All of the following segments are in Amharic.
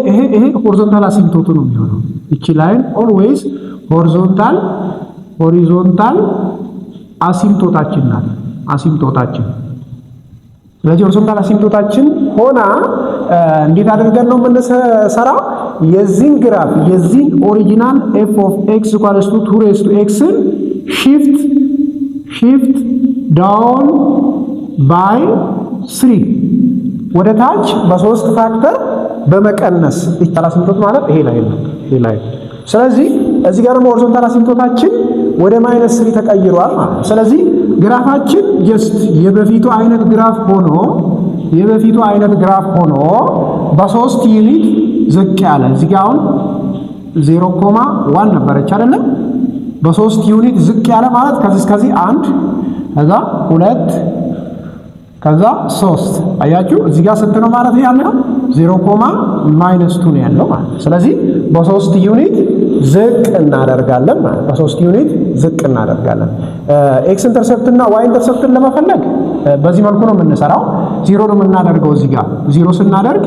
ይሄ ሆሪዞንታል አሲምፕቶቱ ነው የሚሆነው። እቺ ላይን ኦልዌይስ ሆሪዞንታል አሲምፕቶታችን ናት። አሲምፕቶታችን ስለዚህ ሆሪዞንታል አሲምፕቶታችን ሆና እንዴት አድርገን ነው የምንሰራው? የዚህን ግራፍ የዚህን ኦሪጂናል f of x equals to 2 raised to x ን shift down by 3 ወደ ታች በ3 ፋክተር በመቀነስ ሆሪዞንታል አሲምፕቶት ማለት ይሄ ላይ ስለዚህ እዚህ ጋር ደግሞ ሆሪዞንታል አሲምፕቶታችን ወደ -3 ተቀይሯል ማለት ነው። ስለዚህ ግራፋችን ጀስት የበፊቱ አይነት ግራፍ ሆኖ በ3 ዩኒት ዝቅ ያለ እዚህ ጋር አሁን 0.1 ነበረች አይደለም? በ3 ዩኒት ዝቅ ያለ ማለት ከዚህ እስከዚህ 1 ከዛ 2 ከዛ 3 አያችሁ እዚህ ጋር ስንት ነው ማለት ያለው 0.-2 ነው ያለው ማለት ነው። ስለዚህ በ3 ዩኒት ዝቅ እናደርጋለን ማለት በ3 ዩኒት ዝቅ እናደርጋለን። ኤክስ ኢንተርሰፕት እና ዋይ ኢንተርሰፕትን ለመፈለግ በዚህ መልኩ ነው የምንሰራው። 0 ነው የምናደርገው እዚህ ጋር 0 ስናደርግ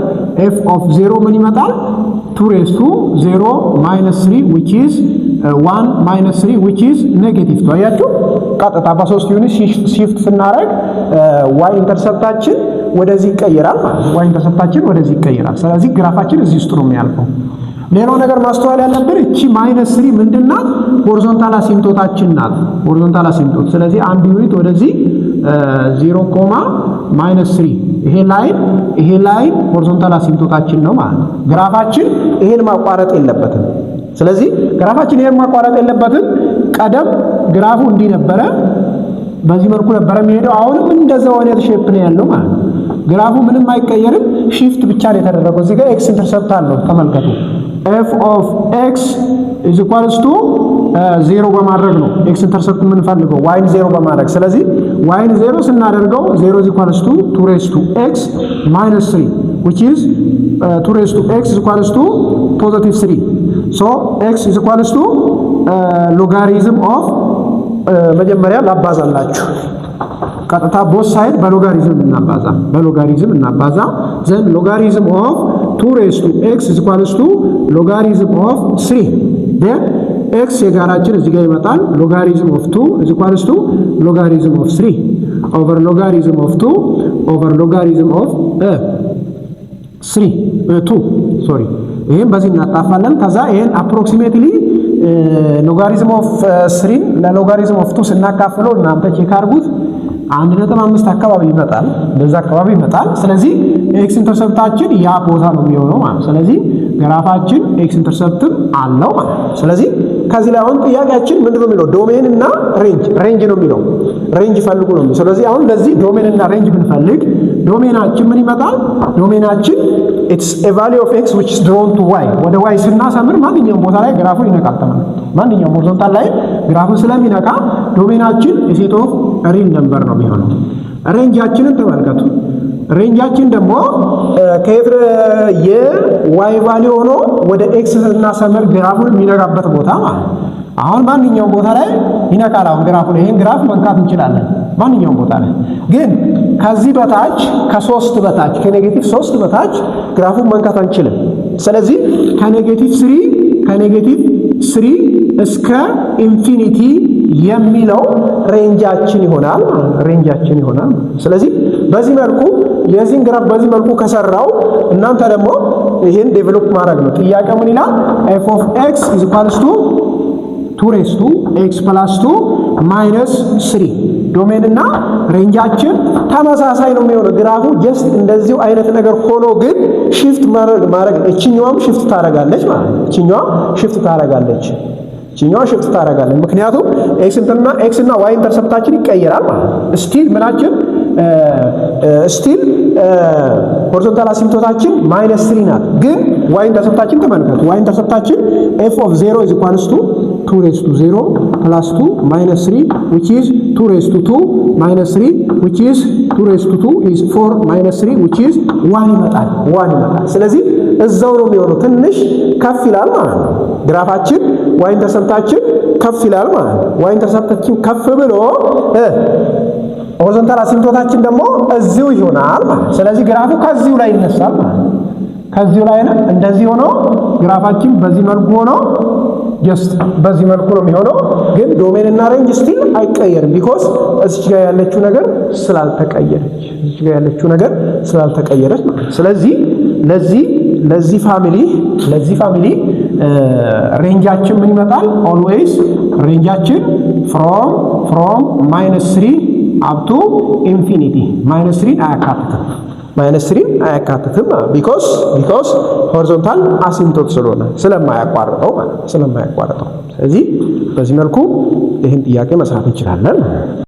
f of 0 ምን ይመጣል 2 raised to 0 minus 3 which is 1 minus 3 which is negative 2 አያችሁ ቀጥታ በ3 ዩኒት shift ስናደርግ y ኢንተርሰፕታችን ወደዚህ ይቀየራል ማለት ነው። y ኢንተርሰፕታችን ወደዚህ ይቀየራል። ስለዚህ ግራፋችን እዚህ ውስጥ ነው የሚያልፈው። ሌላው ነገር ማስተዋል ያለብን እቺ -3 ምንድናት? ሆሪዞንታል አሲምፕቶታችን ናት። ሆሪዞንታል አሲምፕቶት ስለዚህ አንድ ዩኒት ወደዚህ 0.-3 ይሄ ላይን ሆሪዞንታል አሲምፕቶታችን ነው ማለት ነው። ግራፋችን ይሄን ማቋረጥ የለበትም። ስለዚህ ግራፋችን ይሄን ማቋረጥ የለበትም። ቀደም ግራፉ እንዲህ ነበረ፣ በዚህ መልኩ ነበረ የሚሄደው። አሁንም እንደዛው አይነት ሼፕ ነው ያለው ማለት ነው። ግራፉ ምንም አይቀየርም። ሺፍት ብቻ ነው የተደረገው። እዚህ ጋር ኤክስ ኢንተርሰፕት አለው ተመልከቱ። f of x is equals to 0 በማድረግ ነው ኤክስ ኢንተርሰፕት የምንፈልገው y 0 በማድረግ። ስለዚህ y 0 ስናደርገው 0 is equals to 2 raised to x minus 3 which is 2 raised to x is equals to positive 3. so x is equals to logarithm of መጀመሪያ ላባዛላችሁ ቀጥታ ቦት ሳይድ በሎጋሪዝም እናባዛ then logarithm of 2 raised to x is equals to logarithm of 3 then x የጋራችን እዚህ ጋር ይመጣል logarithm of 2 is equals to logarithm of 3 over logarithm of 2 over logarithm of 2 sorry ይሄን በዚህ እናጣፋለን። ከዛ ይሄን approximately logarithm of 3 ለሎጋሪዝም of 2 ስናካፍለው እናንተ ቼክ አድርጉት 1.5 አካባቢ ይመጣል። በዛ አካባቢ ይመጣል። ስለዚህ ኤክስ ኢንተርሰፕታችን ያ ቦታ ነው የሚሆነው ማለት። ስለዚህ ግራፋችን ኤክስ ኢንተርሰፕትም አለው ማለት። ስለዚህ ከዚህ ላይ አሁን ጥያቄያችን ምንድነው የሚለው ዶሜን እና ሬንጅ ነው የሚለው ሬንጅ ፈልጉ ነው። ስለዚህ አሁን ለዚህ ዶሜን እና ሬንጅ ብንፈልግ ዶሜናችን ምን ይመጣል? ዶሜናችን it's a value of x which is drawn to y ወደ y ስናሰምር ማንኛውም ቦታ ላይ ግራፉ ይነቃል ተመልከቱ። ማንኛውም ሆሪዞንታል ላይ ግራፉን ስለሚነቃ ዶሜናችን የሴት ኦፍ ሪል ነምበር ነው የሚሆነው። ሬንጃችንን ተመልከቱ። ሬንጃችን ደግሞ ከኤቭሪ የy ቫልዩ ሆኖ ወደ x ስናሰምር ግራፉን የሚነቃበት ቦታ ማለት አሁን ማንኛውም ቦታ ላይ ይነቃል። አሁን ግራፉን ይሄን ግራፍ መንካት እንችላለን ማንኛውም ቦታ ላይ ግን ከዚህ በታች ከ3 በታች ከኔጌቲቭ 3 በታች ግራፉን መንካት አንችልም። ስለዚህ ከኔጌቲቭ 3 እስከ ኢንፊኒቲ የሚለው ሬንጃችን ይሆናል። ስለዚህ በዚህ መልኩ የዚህን ግራፍ በዚህ መልኩ ከሰራው እናንተ ደግሞ ይሄን ዴቨሎፕ ማድረግ ነው። ጥያቄው ምን ይላል? f of x is equals to 2 raised to x plus 2 minus 3 ዶሜን እና ሬንጃችን ተመሳሳይ ነው የሚሆነው። ግራፉ ጀስት እንደዚሁ አይነት ነገር ሆኖ ግን shift ማድረግ እቺኛዋም shift ታደርጋለች ማለት ነው። እቺኛዋ shift ታደርጋለች ምክንያቱም x እና y ኢንተርሰፕታችን ይቀየራል ማለት ነው። ስቲል ምናችን ስቲል ሆሪዞንታል አሲምፕቶታችን -3 ናት። ግን y ኢንተርሰፕታችን ተመልከቱ። y ኢንተርሰፕታችን f of 0 is equals to 2 raised to 0 plus 2 minus 3 which is 2 raised to 2 minus 3 which is 2 raised to 2 is 4 minus 3 which is 1 ይመጣል። ስለዚህ እዛው ነው የሚሆነው። ትንሽ ከፍ ይላል ማለት ነው። ግራፋችን y ኢንተርሰፕታችን ከፍ ይላል ማለት ነው። y ኢንተርሰፕታችን ከፍ ብሎ ሆሪዞንታል አሲምፕቶታችን ደግሞ እዚሁ ይሆናል ማለት። ስለዚህ ግራፉ ከዚሁ ላይ ይነሳል ማለት። ከዚህ ላይ እንደዚህ ሆኖ ግራፋችን በዚህ መልኩ ሆኖ ጀስት በዚህ መልኩ ነው የሚሆነው። ግን ዶሜን እና ሬንጅ ስቲል አይቀየርም ቢኮዝ እዚህ ጋር ያለችው ነገር ስላልተቀየረች ስለዚህ ለዚህ ፋሚሊ ሬንጃችን ምን ይመጣል? ኦልዌይስ ሬንጃችን ፍሮም -3 አፕ ቱ ኢንፊኒቲ -3 አያካትትም ቢኮዝ ሆሪዞንታል አሲምቶት ስለሆነ ስለማያቋርጠው። ስለዚህ በዚህ መልኩ ይህን ጥያቄ መስራት እንችላለን።